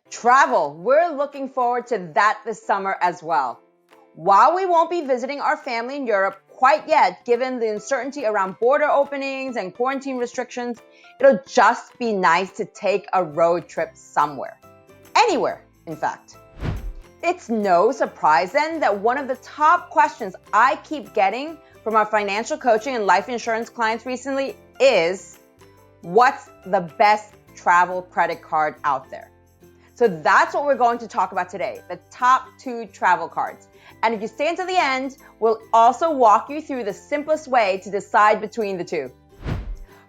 Travel. We're looking forward to that this summer as well. While we won't be visiting our family in Europe quite yet, given the uncertainty around border openings and quarantine restrictions, it'll just be nice to take a road trip somewhere. Anywhere, in fact. It's no surprise then that one of the top questions I keep getting from our financial coaching and life insurance clients recently is, what's the best travel credit card out there? So that's what we're going to talk about today, the top 2 travel cards. And if you stay until the end, we'll also walk you through the simplest way to decide between the 2.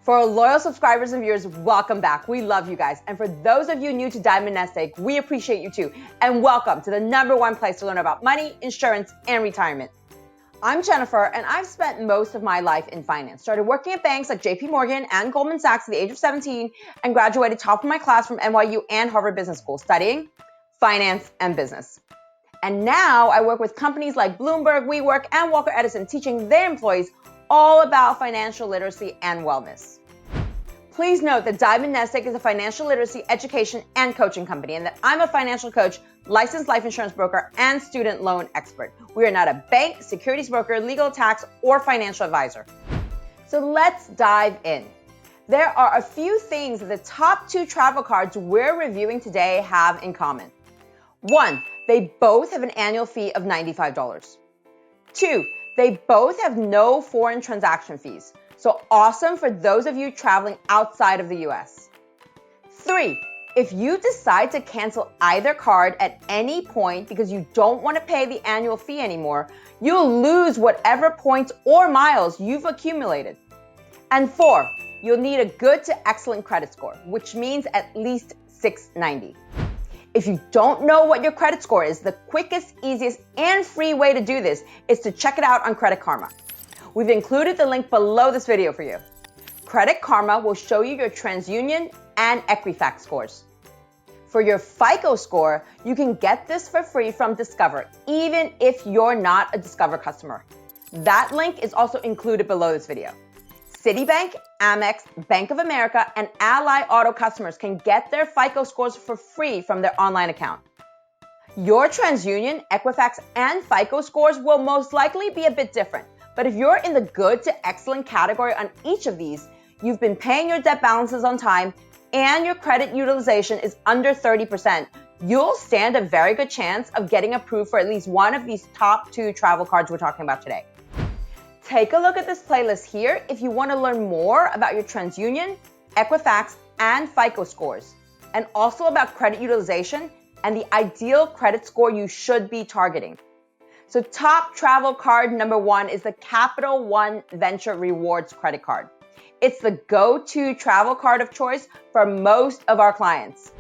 For our loyal subscribers and viewers, welcome back. We love you guys. And for those of you new to Diamond Nest Egg, we appreciate you too. And welcome to the #1 place to learn about money, insurance, and retirement. I'm Jennifer, and I've spent most of my life in finance. Started working at banks like JP Morgan and Goldman Sachs at the age of 17 and graduated top of my class from NYU and Harvard Business School, studying finance and business. And now I work with companies like Bloomberg, WeWork, and Walker Edison, teaching their employees all about financial literacy and wellness. Please note that Diamond Nest Egg is a financial literacy education and coaching company, and that I'm a financial coach, licensed life insurance broker, and student loan expert. We are not a bank, securities broker, legal, tax, or financial advisor. So let's dive in. There are a few things that the top 2 travel cards we're reviewing today have in common. 1, they both have an annual fee of $95. 2, they both have no foreign transaction fees. So awesome for those of you traveling outside of the US. 3, if you decide to cancel either card at any point because you don't want to pay the annual fee anymore, you'll lose whatever points or miles you've accumulated. And 4, you'll need a good to excellent credit score, which means at least 690. If you don't know what your credit score is, the quickest, easiest, and free way to do this is to check it out on Credit Karma. We've included the link below this video for you. Credit Karma will show you your TransUnion and Equifax scores. For your FICO score, you can get this for free from Discover, even if you're not a Discover customer. That link is also included below this video. Citibank, Amex, Bank of America, and Ally Auto customers can get their FICO scores for free from their online account. Your TransUnion, Equifax, and FICO scores will most likely be a bit different. But if you're in the good to excellent category on each of these, you've been paying your debt balances on time, and your credit utilization is under 30%, you'll stand a very good chance of getting approved for at least one of these top 2 travel cards we're talking about today. Take a look at this playlist here if you want to learn more about your TransUnion, Equifax, and FICO scores, and also about credit utilization and the ideal credit score you should be targeting. So top travel card #1 is the Capital One Venture Rewards credit card. It's the go-to travel card of choice for most of our clients.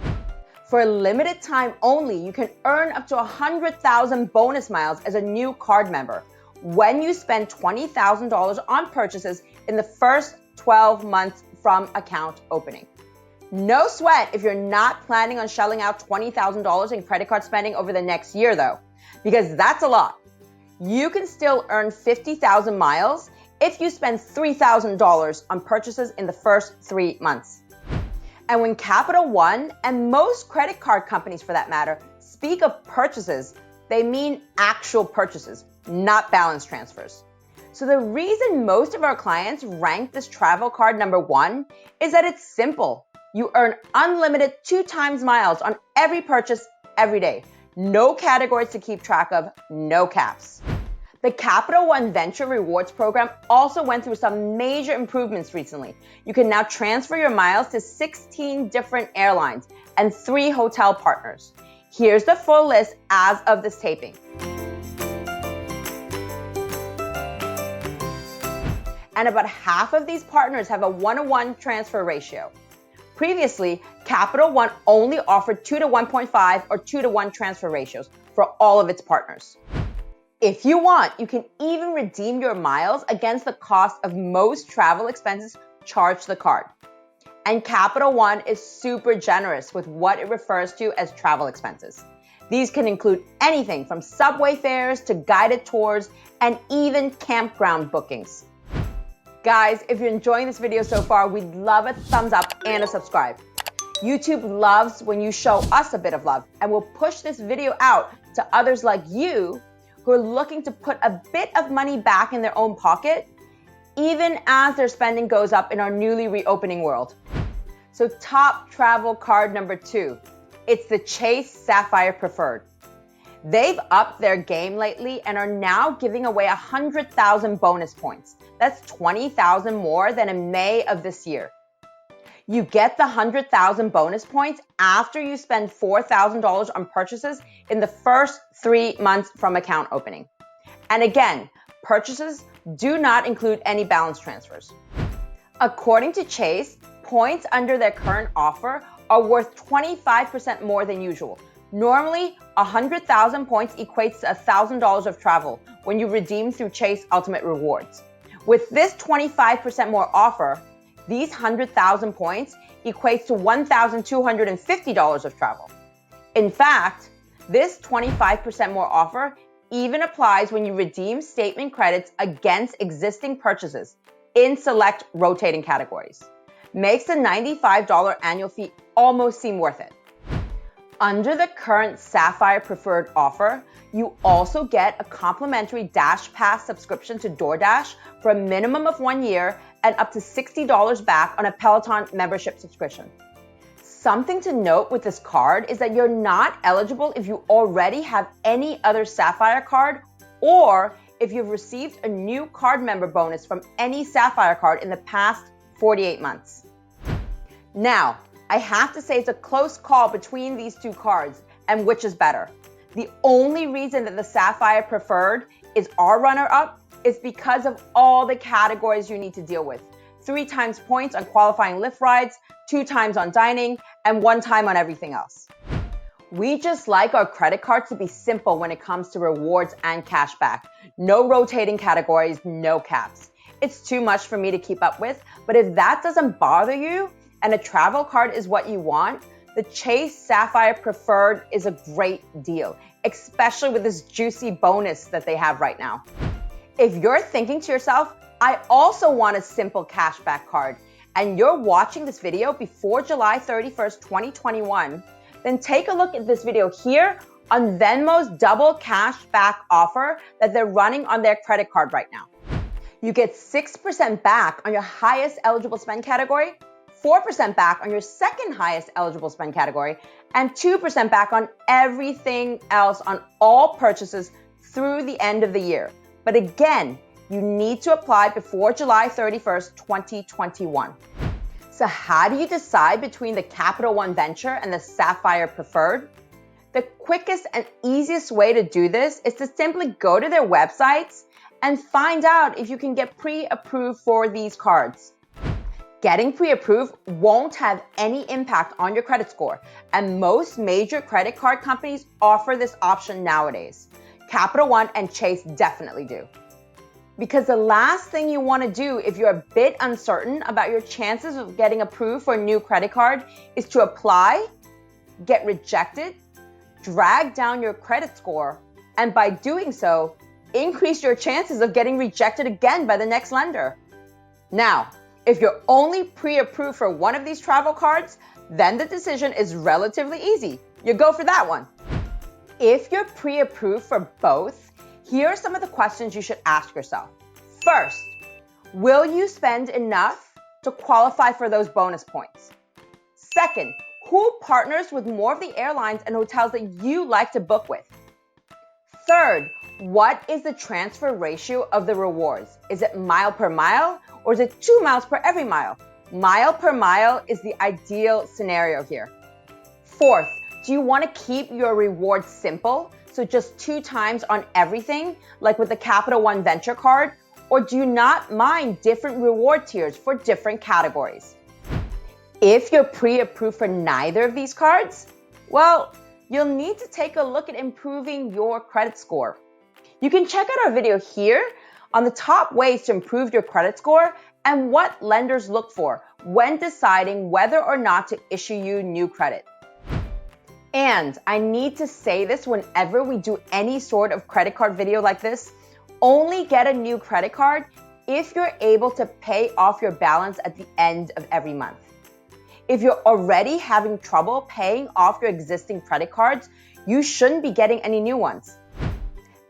For a limited time only, you can earn up to 100,000 bonus miles as a new card member when you spend $20,000 on purchases in the first 12 months from account opening. No sweat if you're not planning on shelling out $20,000 in credit card spending over the next year though, because that's a lot. You can still earn 50,000 miles if you spend $3,000 on purchases in the first 3 months. And when Capital One, and most credit card companies for that matter, speak of purchases, they mean actual purchases, not balance transfers. So the reason most of our clients rank this travel card #1 is that it's simple. You earn unlimited 2 times miles on every purchase every day. No categories to keep track of, no caps. The Capital One Venture Rewards program also went through some major improvements recently. You can now transfer your miles to 16 different airlines and 3 hotel partners. Here's the full list as of this taping. And about half of these partners have a 1-to-1 transfer ratio. Previously, Capital One only offered 2 to 1.5 or 2 to 1 transfer ratios for all of its partners. If you want, you can even redeem your miles against the cost of most travel expenses charged to the card. And Capital One is super generous with what it refers to as travel expenses. These can include anything from subway fares to guided tours and even campground bookings. Guys, if you're enjoying this video so far, we'd love a thumbs up and a subscribe. YouTube loves when you show us a bit of love, and we'll push this video out to others like you who are looking to put a bit of money back in their own pocket, even as their spending goes up in our newly reopening world. So top travel card number 2, it's the Chase Sapphire Preferred. They've upped their game lately and are now giving away 100,000 bonus points. That's 20,000 more than in May of this year. You get the 100,000 bonus points after you spend $4,000 on purchases in the first 3 months from account opening. And again, purchases do not include any balance transfers. According to Chase, points under their current offer are worth 25% more than usual. Normally, 100,000 points equates to $1,000 of travel when you redeem through Chase Ultimate Rewards. With this 25% more offer, these 100,000 points equates to $1,250 of travel. In fact, this 25% more offer even applies when you redeem statement credits against existing purchases in select rotating categories. Makes the $95 annual fee almost seem worth it. Under the current Sapphire Preferred offer, you also get a complimentary Dash Pass subscription to DoorDash for a minimum of 1 year and up to $60 back on a Peloton membership subscription. Something to note with this card is that you're not eligible if you already have any other Sapphire card or if you've received a new card member bonus from any Sapphire card in the past 48 months. Now, I have to say it's a close call between these two cards and which is better. The only reason that the Sapphire Preferred is our runner-up is because of all the categories you need to deal with. 3 times points on qualifying Lyft rides, 2 times on dining, and 1 time on everything else. We just like our credit cards to be simple when it comes to rewards and cash back. No rotating categories, no caps. It's too much for me to keep up with, but if that doesn't bother you and a travel card is what you want, the Chase Sapphire Preferred is a great deal, especially with this juicy bonus that they have right now. If you're thinking to yourself, I also want a simple cashback card, and you're watching this video before July 31st, 2021, then take a look at this video here on Venmo's double cashback offer that they're running on their credit card right now. You get 6% back on your highest eligible spend category, 4% back on your second highest eligible spend category, and 2% back on everything else on all purchases through the end of the year. But again, you need to apply before July 31st, 2021. So how do you decide between the Capital One Venture and the Sapphire Preferred? The quickest and easiest way to do this is to simply go to their websites and find out if you can get pre-approved for these cards. Getting pre-approved won't have any impact on your credit score, and most major credit card companies offer this option nowadays. Capital One and Chase definitely do. Because the last thing you want to do if you're a bit uncertain about your chances of getting approved for a new credit card is to apply, get rejected, drag down your credit score, and by doing so, increase your chances of getting rejected again by the next lender. Now, if you're only pre-approved for one of these travel cards, then the decision is relatively easy. You go for that one. If you're pre-approved for both, here are some of the questions you should ask yourself. First, will you spend enough to qualify for those bonus points? Second, who partners with more of the airlines and hotels that you like to book with? Third, what is the transfer ratio of the rewards? Is it mile per mile or is it 2 miles per every mile? Mile per mile is the ideal scenario here. Fourth, do you want to keep your rewards simple? So just 2 times on everything, like with the Capital One Venture card? Or do you not mind different reward tiers for different categories? If you're pre-approved for neither of these cards, well, you'll need to take a look at improving your credit score. You can check out our video here on the top ways to improve your credit score and what lenders look for when deciding whether or not to issue you new credit. And I need to say this whenever we do any sort of credit card video like this, only get a new credit card if you're able to pay off your balance at the end of every month. If you're already having trouble paying off your existing credit cards, you shouldn't be getting any new ones.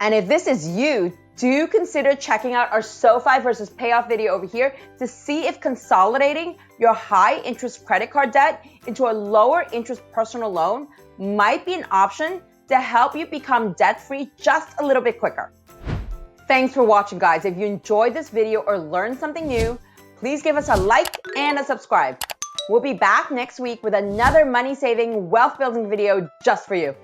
And if this is you, do consider checking out our SoFi versus payoff video over here to see if consolidating your high interest credit card debt into a lower interest personal loan might be an option to help you become debt-free just a little bit quicker. Thanks for watching, guys. If you enjoyed this video or learned something new, please give us a like and a subscribe. We'll be back next week with another money-saving, wealth-building video just for you.